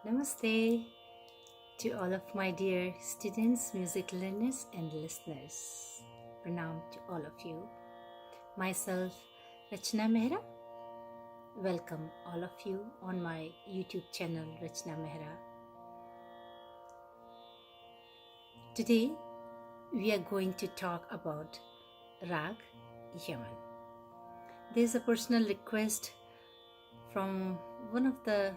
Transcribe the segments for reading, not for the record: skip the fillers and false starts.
Namaste to all of my dear students, music learners and listeners. Pranam to all of you. Myself, Rachna Mehra. Welcome all of you on my YouTube channel, Rachna Mehra. Today, we are going to talk about Raag Yaman. There's a personal request from one of the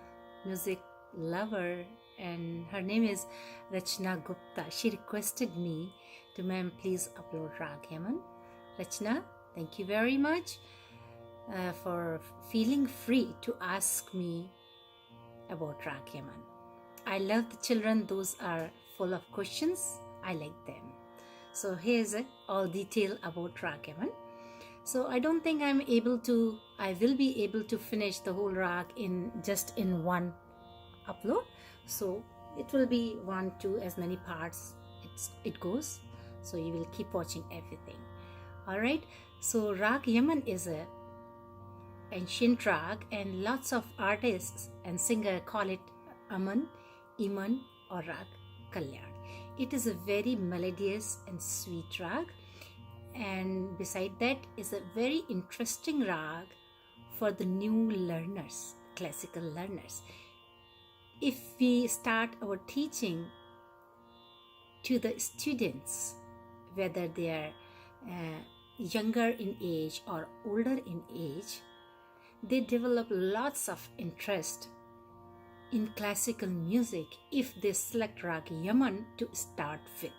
music lover, and her name is Rachna Gupta. She requested me to, ma'am, please upload Raag Yaman. Rachna, thank you very much for feeling free to ask me about Raag Yaman. I love the children. Those are full of questions. I like them. So here's all detail about Raag Yaman. So I don't think I will be able to finish the whole Raag in one upload. So it will be 1, 2, as many parts it goes. So you will keep watching everything. Alright, so Raag Yaman is a ancient Raag, and lots of artists and singers call it Aman, Iman or Raag Kalyan. It is a very melodious and sweet Raag, and beside that is a very interesting Raag for the new learners, classical learners. If we start our teaching to the students, whether they are younger in age or older in age, they develop lots of interest in classical music if they select Raag Yaman to start with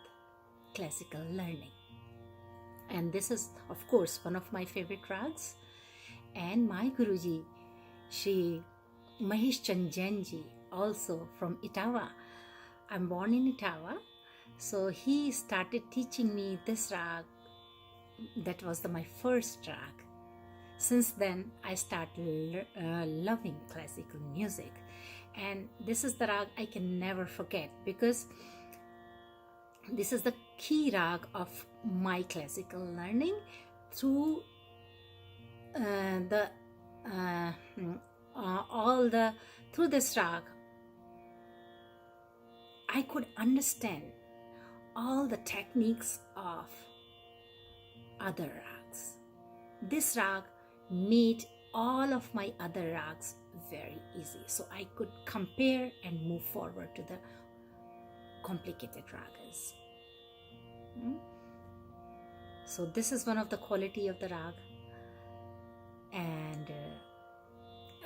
classical learning. And this is, of course, one of my favorite rags. And my Guruji, Shri Mahesh Chanjanji, also from Etawah. I'm born in Etawah. So he started teaching me this rag. That was my first rag. Since then, I started loving classical music. And this is the rag I can never forget, because this is the key rag of my classical learning. Through through this rag, I could understand all the techniques of other rags. This rag made all of my other rags very easy, so I could compare and move forward to the complicated ragas. So this is one of the quality of the rag, and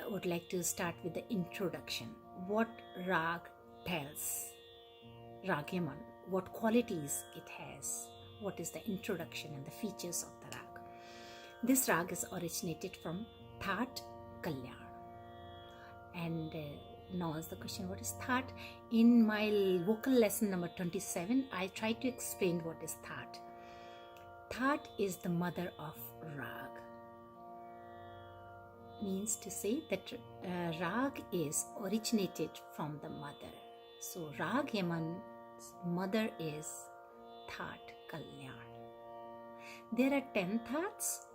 I would like to start with the introduction. What rag tells? Raag Yaman, what qualities it has, what is the introduction and the features of the rag. This rag is originated from Thaat Kalyan. And now is the question, what is Thaat? In my vocal lesson number 27, I try to explain what is Thaat. Thaat is the mother of rag. Means to say that rag is originated from the mother. So Raag Yaman's mother is Thaat Kalyan. There are 10 Thaats,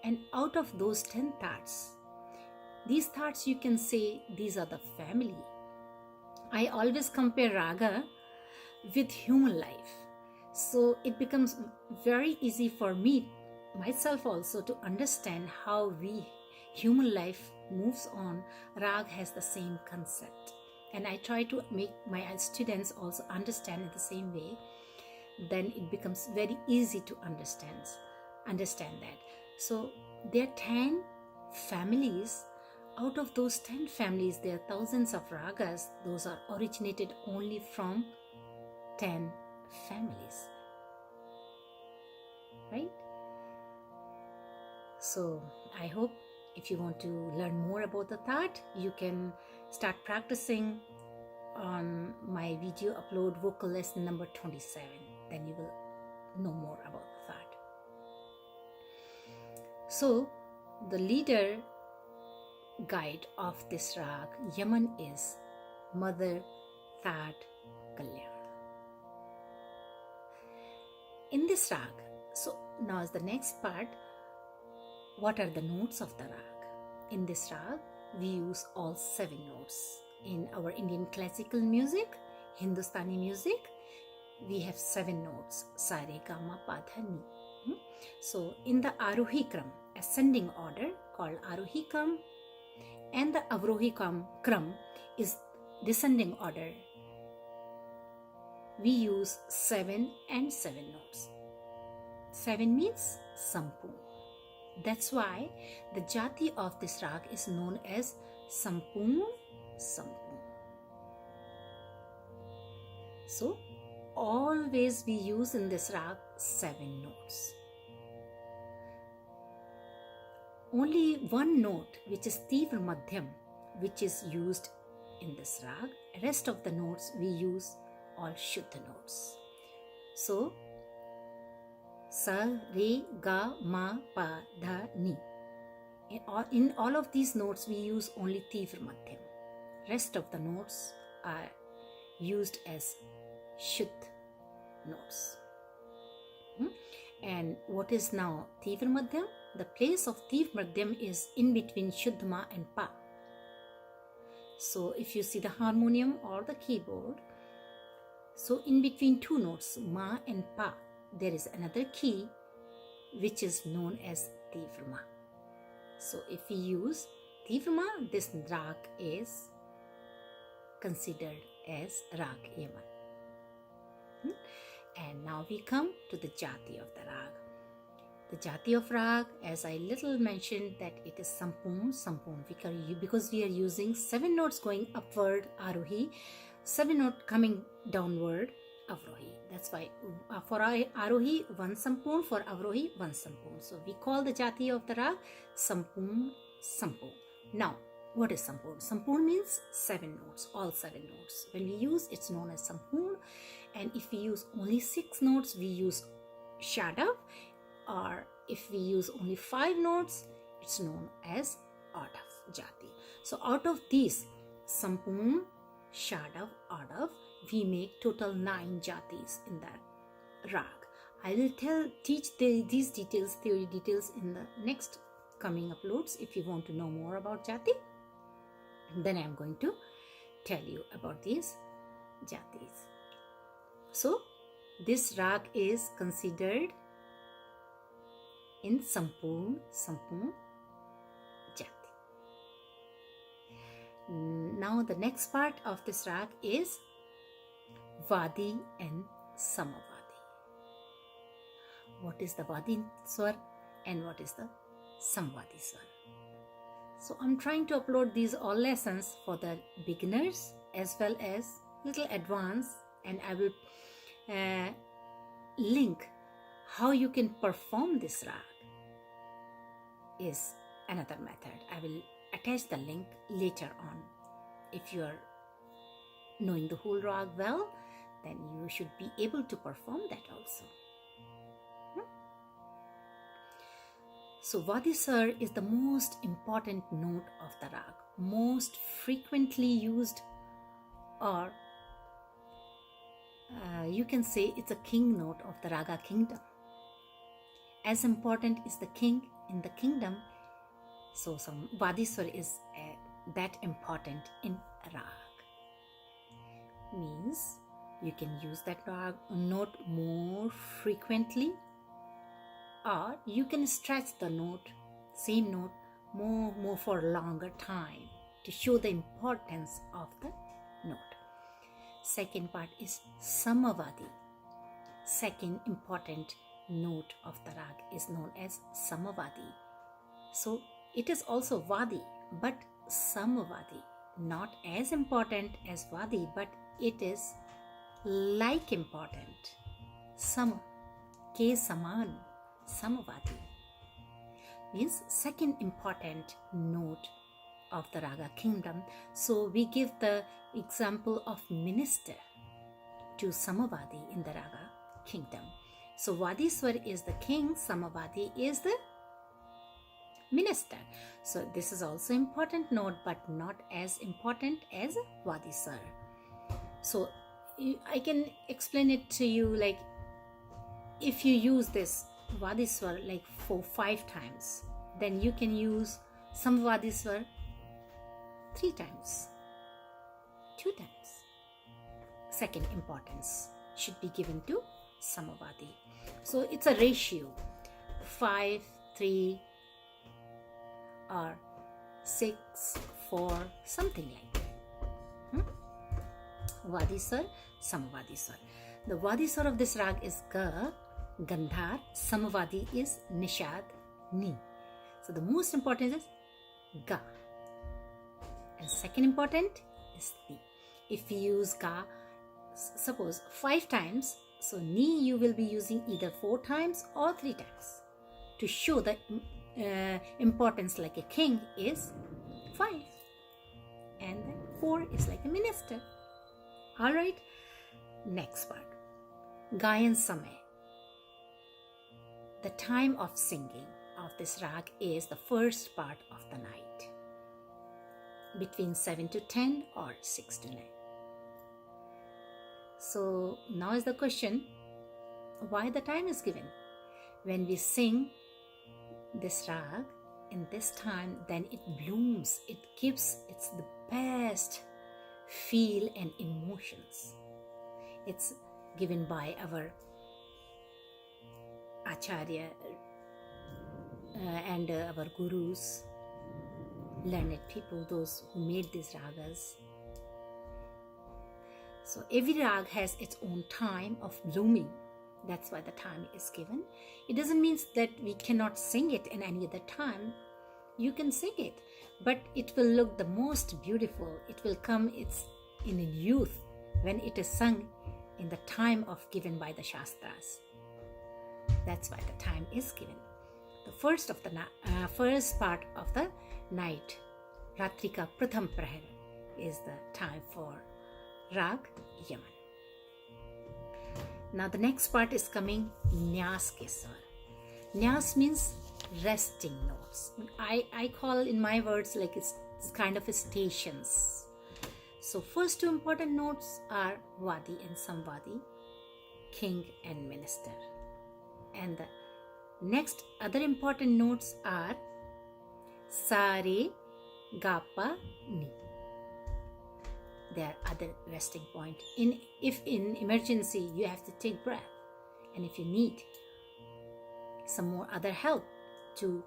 and out of those 10 Thaats, these Thaats you can say these are the family. I always compare raga with human life. So it becomes very easy for me, myself also, to understand how human life moves on. Rag has the same concept. And I try to make my students also understand in the same way. Then it becomes very easy to understand that. So there are 10 families. Out of those 10 families, there are thousands of ragas. Those are originated only from 10 families. Right? So I hope if you want to learn more about the Thaat, you can start practicing on my video upload vocal lesson number 27. Then you will know more about the Thaat. So the leader guide of this Raag Yaman is Mother Thaat Kalyan. In this Raag, so now is the next part. What are the notes of the Raag? In this Raag, we use all 7 notes. in our Indian classical music, Hindustani music, we have 7 notes, sa re ga ma pa dha ni. So in the Arohi Kram, ascending order called Arohi Kram, and the Avrohi Kram is descending order. We use 7 and 7 notes. 7 means Sampoon. That's why the jati of this rag is known as Sampoon. So always we use in this rag 7 notes. Only one note, which is Tivra Madhyam, which is used in this rag. Rest of the notes we use all Shuddha notes. So sa, re, ga, ma, pa, dha, ni. In all of these notes we use only Tivra Madhyam. Rest of the notes are used as Shuddha notes. And what is now Tivra Madhyam? The place of Tivra Madhyam is in between Shuddha and Pa. So if you see the harmonium or the keyboard, so in between 2 notes, Ma and Pa, there is another key which is known as Tivra Ma. So if we use Tivra Ma, this rag is considered as Raag Yaman. And now we come to the jati of the rag. The jati of rag, as I little mentioned, that it is Sampoon, because we are using 7 notes going upward, Arohi, 7 notes coming downward, Avrohi. That's why for Arohi, 1 Sampoon, for Avrohi, 1 Sampoon. So we call the jati of the rag Sampoon. Now, what is Sampoon? Sampoon means 7 notes, all 7 notes. When we use, it's known as Sampoon. And if we use only 6 notes, we use Shadav. Or if we use only 5 notes, it's known as Adav jati. So out of these, Sampoon, Shadav, Adav, we make total 9 jatis in that rag. I will teach these details, theory details, in the next coming uploads. If you want to know more about jati, then I am going to tell you about these jatis. So this rag is considered in Sampoon jati. Now the next part of this rag is Vadi and Samavadi. What is the Vadi swar and what is the Samvadi swar? So I'm trying to upload these all lessons for the beginners as well as little advanced, and I will link how you can perform this rag is another method. I will attach the link later on. If you are knowing the whole rag well, then you should be able to perform that also. So Vadi Sar is the most important note of the rag, most frequently used, or you can say it's a king note of the raga kingdom. As important is the king in the kingdom, so some Vadi Sar is that important in rag. Means you can use that rag note more frequently, or you can stretch the note, same note, more for a longer time to show the importance of the note. Second part is Samavadi. Second important note of the rag is known as Samavadi. So it is also Vadi, but Samavadi, not as important as Vadi, but it is like important. Sama, ke saman, Samavadi means second important note of the raga kingdom. So we give the example of minister to Samavadi in the raga kingdom. So Vadiswar is the king, Samavadi is the minister. So this is also important note, but not as important as Vadiswar. So I can explain it to you, like if you use this Vadiswar like 5 times, then you can use Samavadiswar 3 times. 2 times. Second importance should be given to Samavadi. So it's a ratio 5, 3 or 6, 4, something like that. Vadi Sar, Samavadi Sar. The Vadi Sar of this rag is Ga, Gandhar. Samavadi is Nishad, Ni. So the most important is Ga. And second important is Ni. If we use Ga, suppose 5 times, so Ni you will be using either 4 times or 3 times. To show the importance like a king is 5. And then 4 is like a minister. Alright, next part. Gayan Samay. The time of singing of this rag is the first part of the night, between 7 to 10 or 6 to 9. So now is the question, why the time is given? When we sing this rag in this time, then it blooms, it gives its the best feel and emotions. It's given by our Acharya and our gurus, learned people, those who made these ragas. So every rag has its own time of blooming. That's why the time is given. It doesn't mean that we cannot sing it in any other time. You can sing it, but it will look the most beautiful. It will come in youth when it is sung in the time of given by the Shastras. That's why the time is given. The first part of the night, Ratrika Pratham Prahar, is the time for Raag Yaman. Now the next part is coming, Nyas ke sar. Nyas means resting notes. I call in my words like it's kind of stations. So first 2 important notes are Vadi and Samvadi, king and minister. And the next other important notes are Sare, Gapa, Ni. There are other resting points. If in emergency you have to take breath, and if you need some more other help to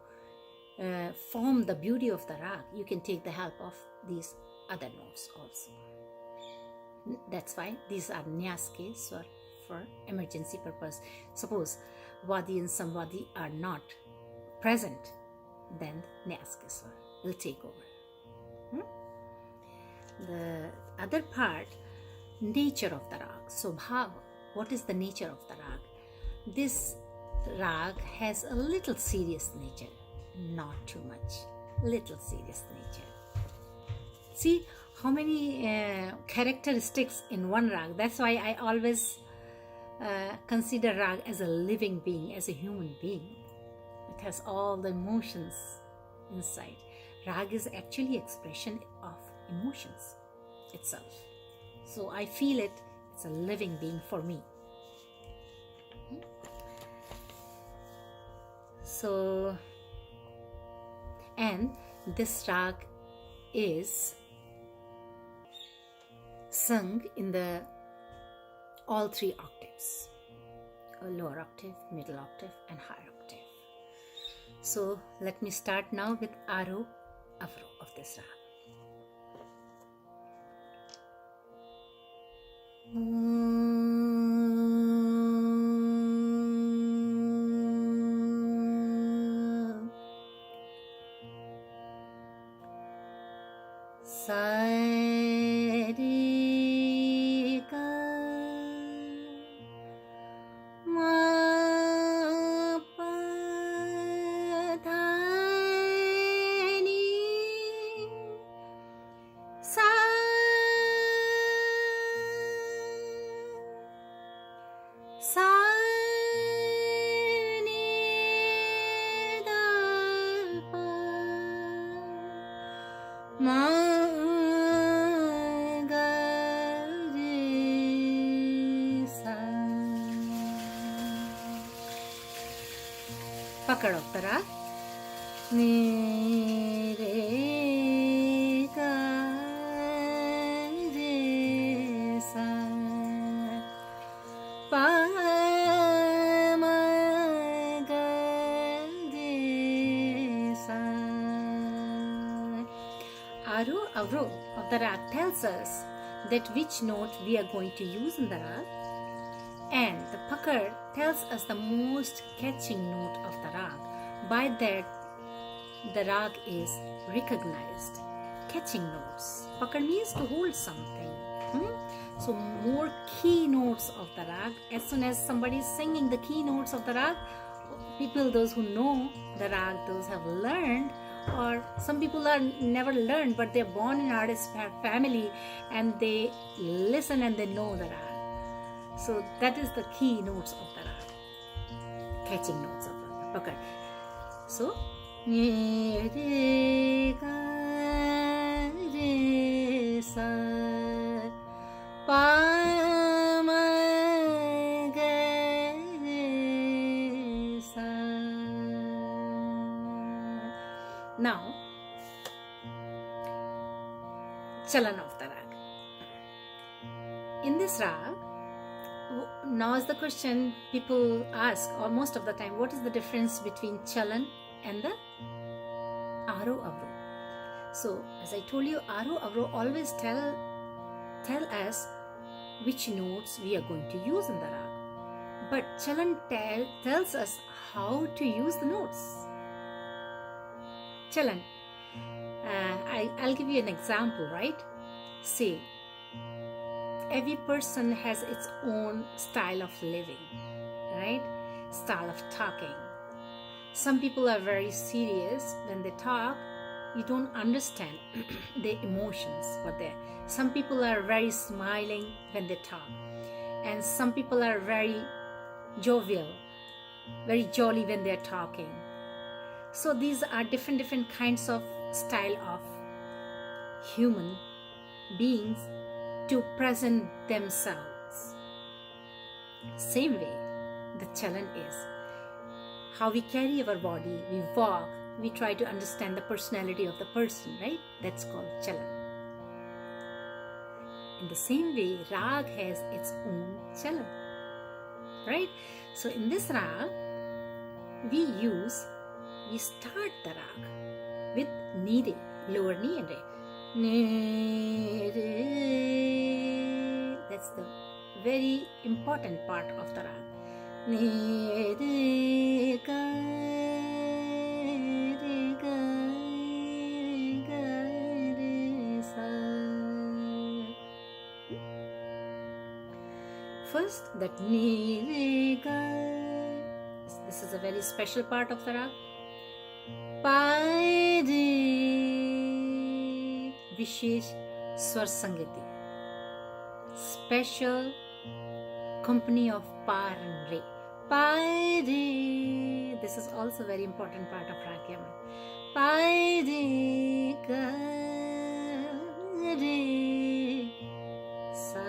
form the beauty of the rag, you can take the help of these other notes also. That's why these are Nyas ke swar for emergency purpose. Suppose Vadi and Samvadi are not present, then Nyas ke swar will take over. The other part, nature of the rag. Subhav, what is the nature of the rag? This rag has a little serious nature, not too much, little serious nature. See how many characteristics in one rag. That's why I always consider rag as a living being, as a human being. It has all the emotions inside. Rag is actually expression of emotions itself. So I feel it's a living being for me. So, and this rag is sung in the all 3 octaves, a lower octave, middle octave and higher octave. So let me start now with Aro Avro of this rag. Pakad of the rag. Ni re ga re avro of the rag tells us that which note we are going to use in the rag, and the pakad tells us the most catching note of the rag. By that, the rag is recognized. Catching notes. Pakad means to hold something. So more key notes of the rag. As soon as somebody is singing the key notes of the rag, people, those who know the rag, those have learned, or some people are never learned, but they're born in artist family and they listen and they know the rag. So that is the key notes of the rag. Catching notes of the pakad. So now, chalan of the rag. In this rag, now is the question people ask, or most of the time, what is the difference between chalan and the aro avro? So, as I told you, aro avro always tell us which notes we are going to use in the rag. But chalan tells us how to use the notes. Chalan. I'll give you an example, right? Say, every person has its own style of living, right? Style of talking. Some people are very serious when they talk. You don't understand their emotions for there. Some people are very smiling when they talk. And some people are very jovial, very jolly when they're talking. So these are different kinds of style of human beings to present themselves. Same way, the chalan is how we carry our body, we walk, we try to understand the personality of the person, right? That's called chalan. In the same way, rag has its own chalan, right? So in this rag, we start the rag with ni re, lower ni and re. Ni re. That's the very important part of the rag. Ni re ga re ga ga re sa. First, that ni re ga. This is a very special part of the rag. Pa re, Vishesh Swar Sangati. Special company of pa and re. Pa re. This is also very important part of Raag Yaman. Pa re ga re sa.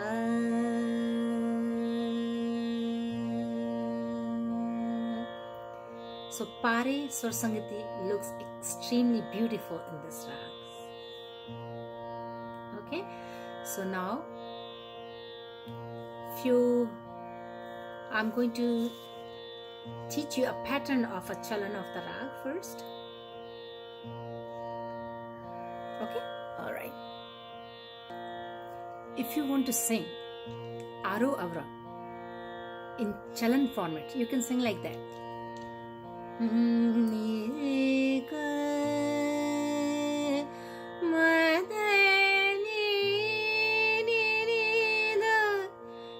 So Pare Swar Sangati looks extremely beautiful in this rags. Okay, so now I'm going to teach you a pattern of a chalan of the rag first. Okay, alright. If you want to sing Aro Avra in chalan format, you can sing like that. Ni ga ma da ni ni da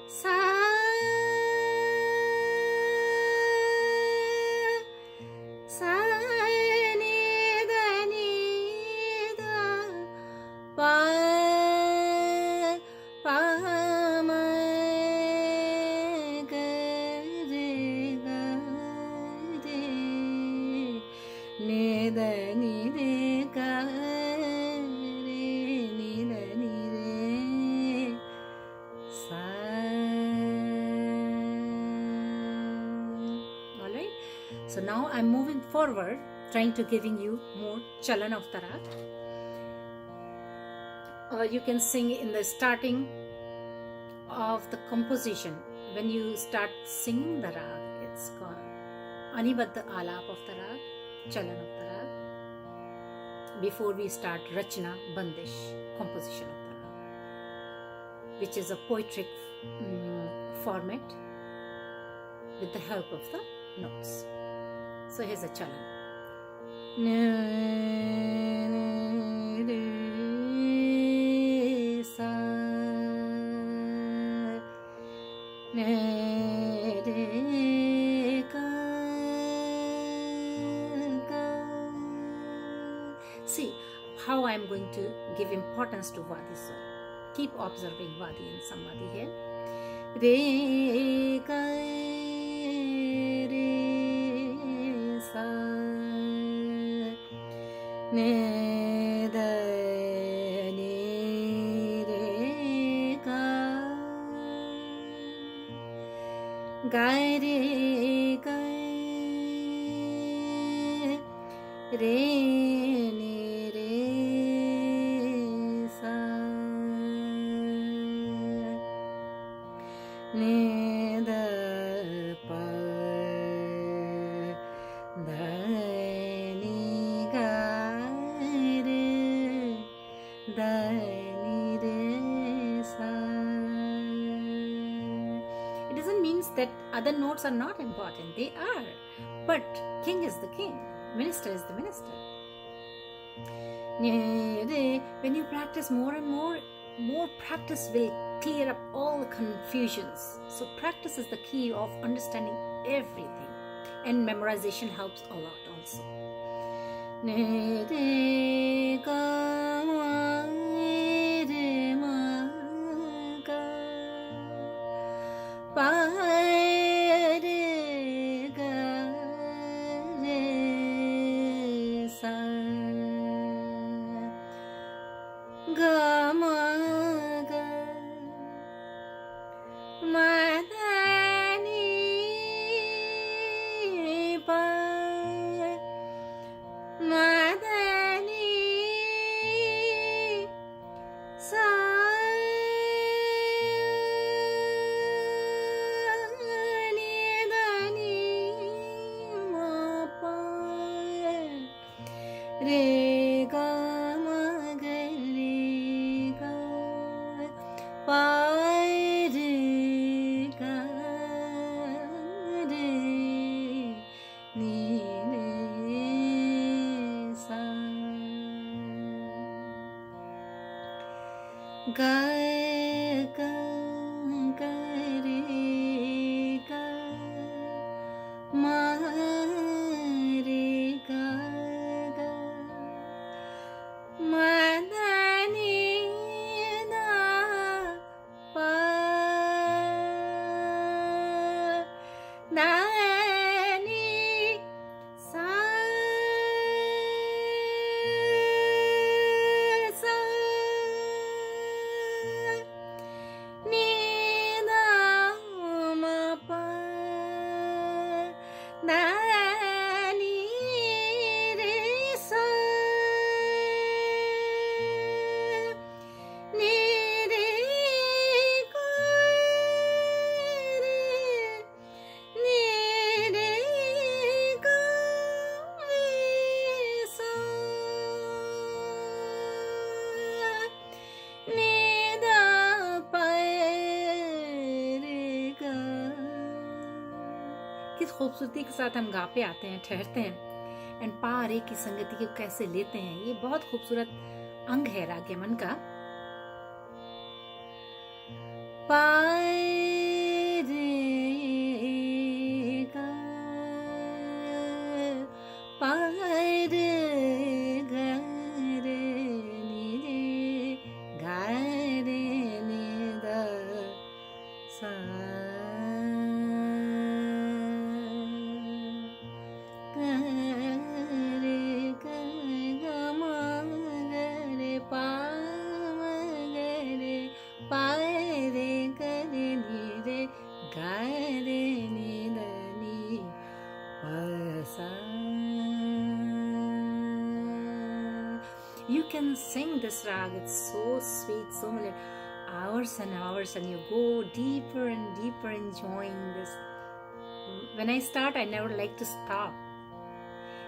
sa sa ni da pa pa ma ga re ga ni da ni re ga re ni da ni re sa. Alright, so now I'm moving forward, trying to giving you more chalan of the rag. Or you can sing in the starting of the composition. When you start singing the rag, it's called Anibaddha Alap of the rag, chalan of the rag. before we start Rachna Bandish, composition of the Raag, which is a poetic format with the help of the notes. So here's a chalan. See how I'm going to give importance to Vadi Sar. Keep observing Vadi and Samadhi here. Re ka re sa ne da ni re ka ga re ka re It doesn't mean that other notes are not important. They are. But king is the king. Minister is the minister. When you practice more and more practice will clear up all the confusions. So practice is the key of understanding everything. And memorization helps a lot also. किस खूबसूरती के साथ हम गा पे आते हैं, ठहरते हैं एंड पा रे की संगति को कैसे लेते हैं। ये बहुत खूबसूरत अंग है राग यमन का। पा रे गा पा रे गा रे नी रे गा रे नी दा सा You can sing this rag, it's so sweet, so many hours and hours, and you go deeper and deeper enjoying this. When I start, I never like to stop.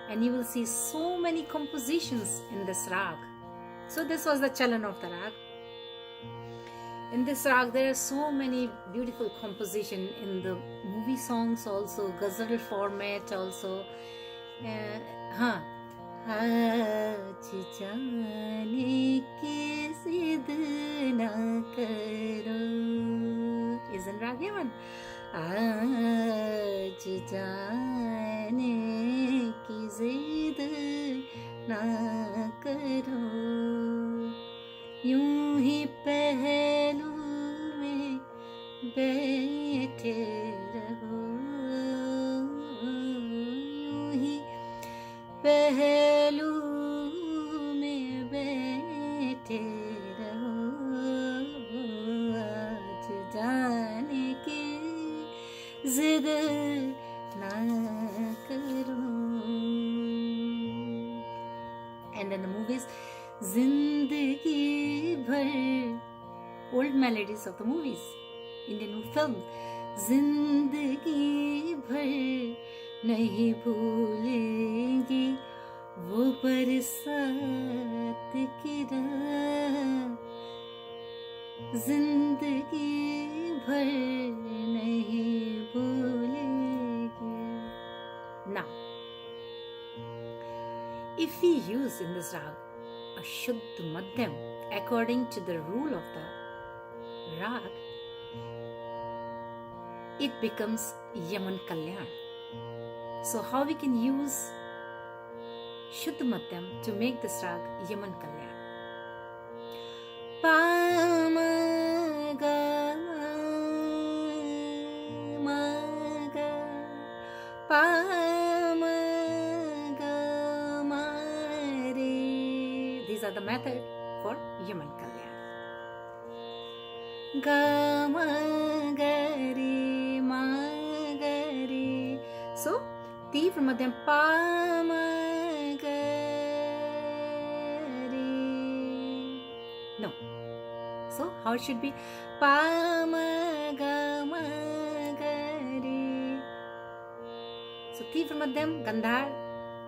and you will see so many compositions in this rag. So this was the chalan of the rag. In this rag there are so many beautiful composition in the movie songs also, ghazal format also. आज जाने की जिद ना करो is in Raag Yaman. आज जाने की जिद ना करो, यूं ही पहलू में बैठे रहो, यूं ही पहलू में बैठे रहो, आज जाने की जिद ना करो. And in the movies, जिंदगी भर, old melodies of the movies, Indian film, जिंदगी भर नहीं भूलेंगी वो बरसात की रात, जिंदगी भर नहीं भूलेंगी. Now, if we use in this rag a Shuddh Madhyam according to the rule of the rag, it becomes Yaman Kalyan. So how we can use Shuddh Madhyam to make this rag Yaman Kalyan? Pa ma ga ma ga, pa ma ga ma re. These are the method for Yaman Kalyan. Ga ma ga re ma ga re. So Tivra Madhyam pa ma ga re. No. So how it should be? Pa ma ga re. So Tivra Madhyam, Gandhar,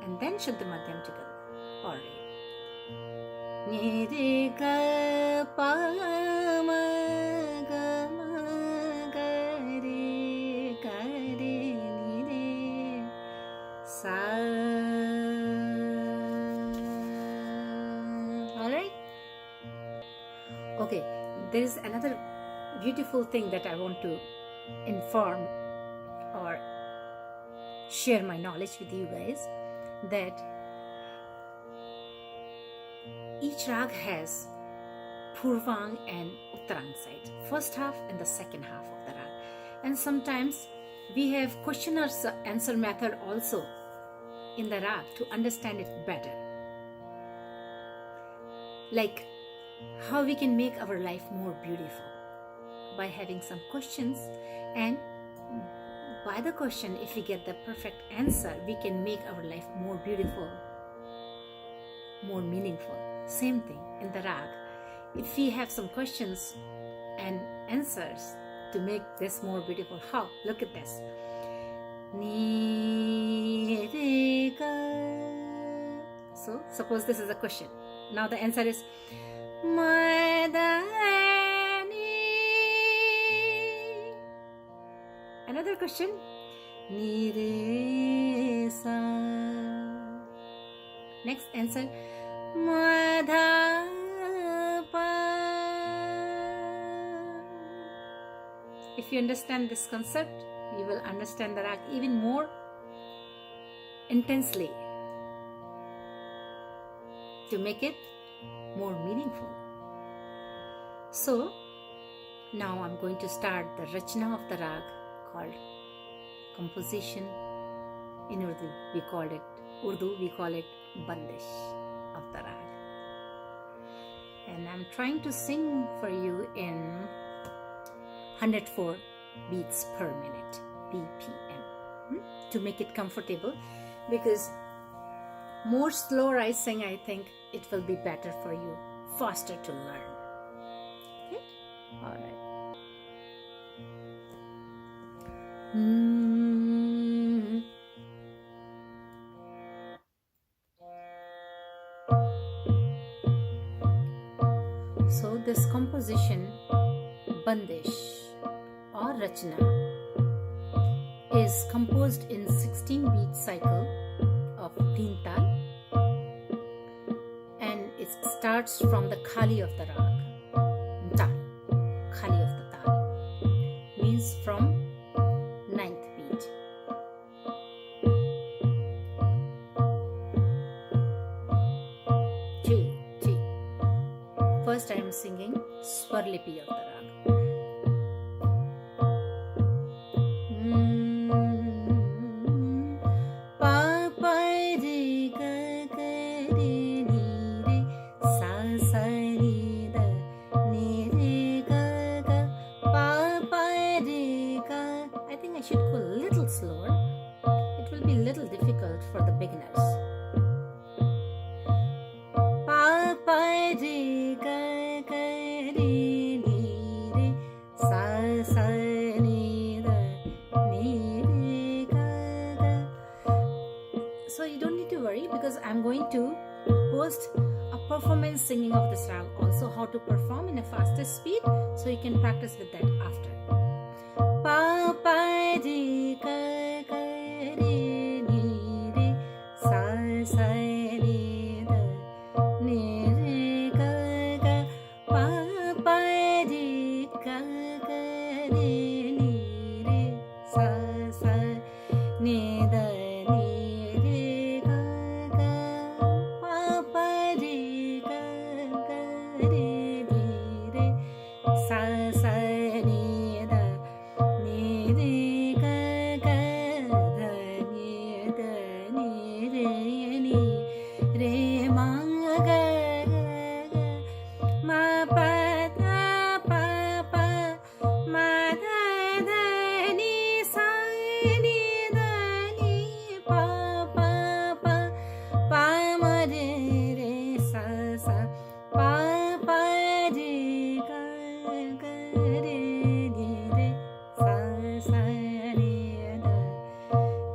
and then Shuddha Madhyam together. Alright. Ni re ga pa ma ga re ga re ni re sa. Alright? Okay, there is another beautiful thing that I want to inform or share my knowledge with you guys, that each rag has Purvang and Uttarang side, first half and the second half of the rag. And sometimes we have question or answer method also in the rag to understand it better. Like how we can make our life more beautiful by having some questions, and by the question, if we get the perfect answer, we can make our life more beautiful, more meaningful. Same thing in the rag. If we have some questions and answers to make this more beautiful, how? Look at this. Ni re ga. So suppose this is a question. Now the answer is ma da ni. Another question. Ni re sa. Next answer. Ma dha pa. If you understand this concept, you will understand the rag even more intensely to make it more meaningful. So now I'm going to start the Rachna of the rag called composition. In Urdu we call it Bandish of the rag. And I'm trying to sing for you in 104 beats per minute, BPM, to make it comfortable, because more slower I sing, I think it will be better for you, faster to learn. Okay? All right. this composition, Bandish or Rachna, is composed in 16-beat cycle of Teentaal, and it starts from the Khali of the Raag, Taal, Khali of the Taal, means from 9th beat. First I am singing Swarlipi of the Raag. I think I should go a little slower. It will be a little difficult for the beginners. So you don't need to worry, because I'm going to post a performance singing of this rag, also how to perform in a faster speed, so you can practice with that after. Pa pa re ga ga re ni re sa sa re da ni re ga ga pa pa re ga ga re ni re sa sa ni da ni re ga ga pa pa re ga ga re ni re sa sa ni da ni re ga ga da ni da ni re ni re ma ga ga ma pa da pa pa ma da da ni sa ni da ni pa pa pa pa ma re re sa sa pa pa re ga ga re ni re sa sa ni da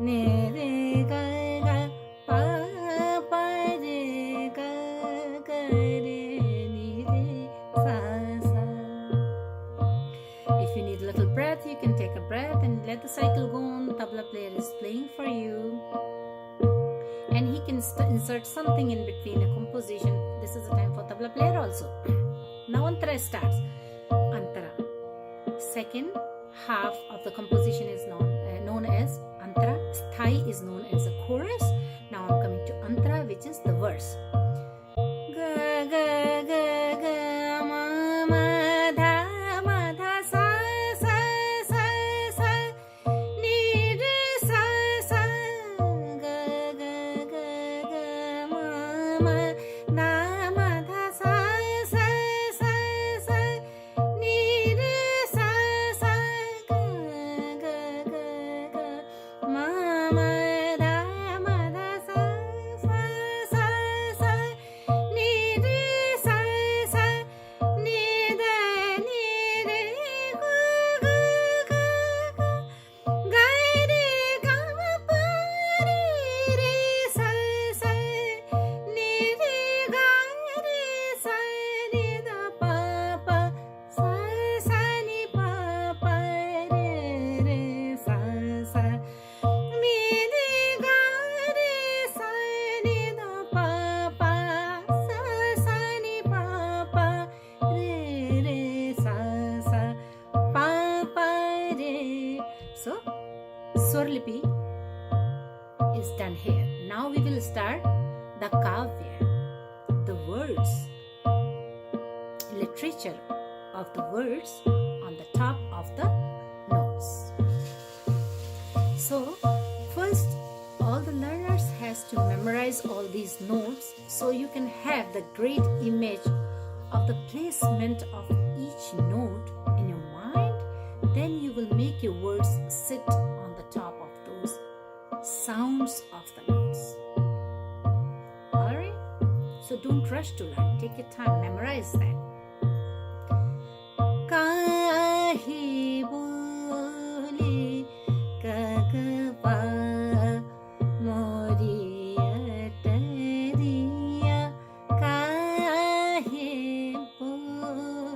ni re ga ga pa pa re ga ga re ni re sa sa. If you need a little breath, you can take a breath and let the cycle go on. Tabla player is playing for you, and he can insert something in between a composition. This is the time for tabla player also. Now Antara starts. Antara. Second half of the composition is known as Antara. Sthai is known as a chorus. Now I'm coming to Antara, which is the verse. Ga ga ga ga ma ma dha sa sa sa sa ni re sa sa ga ga ga ga ma ma dha sa sa sa sa ni re sa sa ga ga ga ga ma ma dha sa sa sa sa ni re sa sa ni da ni re ga ga ga ga re ga ma pa re re sa sa ni re ga re sa ni da pa pa sa sa ni pa pa re re sa sa ni re ga re sa ni da pa pa sa sa ni pa pa re re sa sa pa pa re. So Swarlipi is done here. Now we will start the kavya, the words, literature of the words on the top of the notes. So first, all the learners has to memorize all these notes, so you can have the great image of the placement of each note in your mind. Then you will make your words sit on the top of those sounds of the notes. Alright? So don't rush to learn. Take your time. Memorize that. Kahi bole kagwa mori atariya kahi bole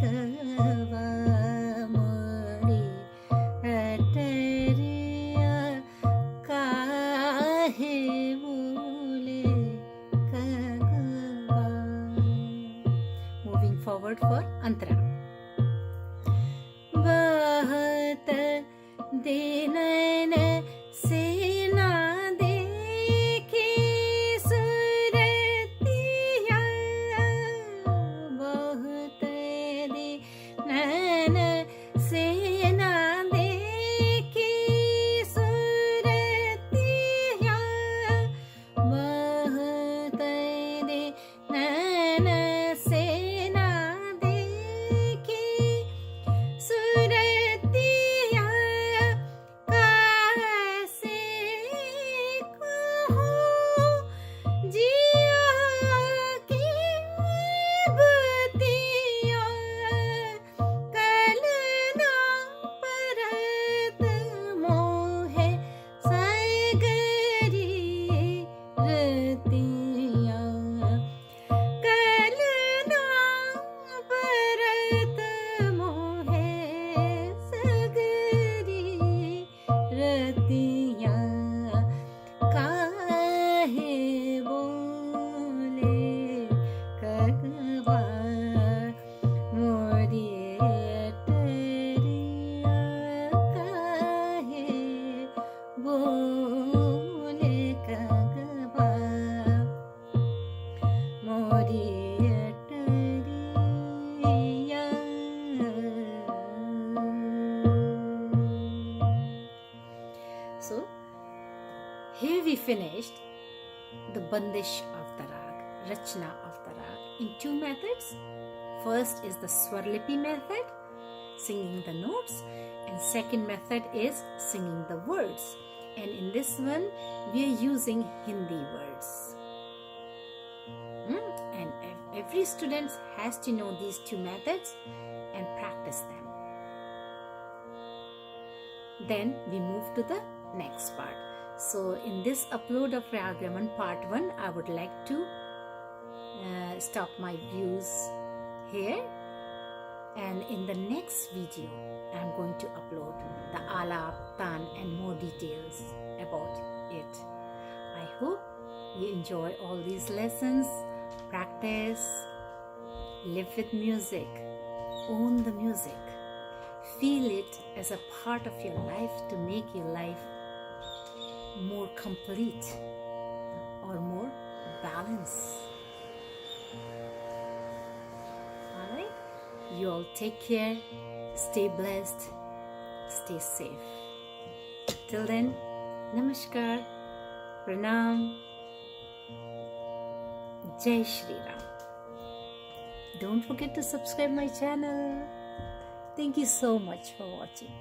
kagava mori atariya kahe bole kagava. Moving forward for antara. Bahat dinan se na dekhi suratiya, bahat dinan se na dekhi suratiya, bahat dinan se na dekhi suratiya, kaise kahun jiya ki batiya, kal na parat mohe sagari ratiya, kal na parat mohe sagari ratiya, kahe bole kagava mori atariya, kahe bole kagava mori atariya. So here we finished the bandish of the rag, rachna of the rag, in two methods. First is the swarlipi method, singing the notes, and second method is singing the words. And in this one we are using Hindi words. And every student has to know these two methods and practice them. Then we move to the next part. So in this upload of Raag Yaman part 1, I would like to stop my views here, and in the next video I am going to upload the alap, tan and more details about it. I hope you enjoy all these lessons. Practice, live with music, own the music, feel it as a part of your life to make your life more complete or more balanced. Alright, you all take care, stay blessed, stay safe. Till then, namaskar, pranam, Jai Shri Ram. Don't forget to subscribe my channel. Thank you so much for watching.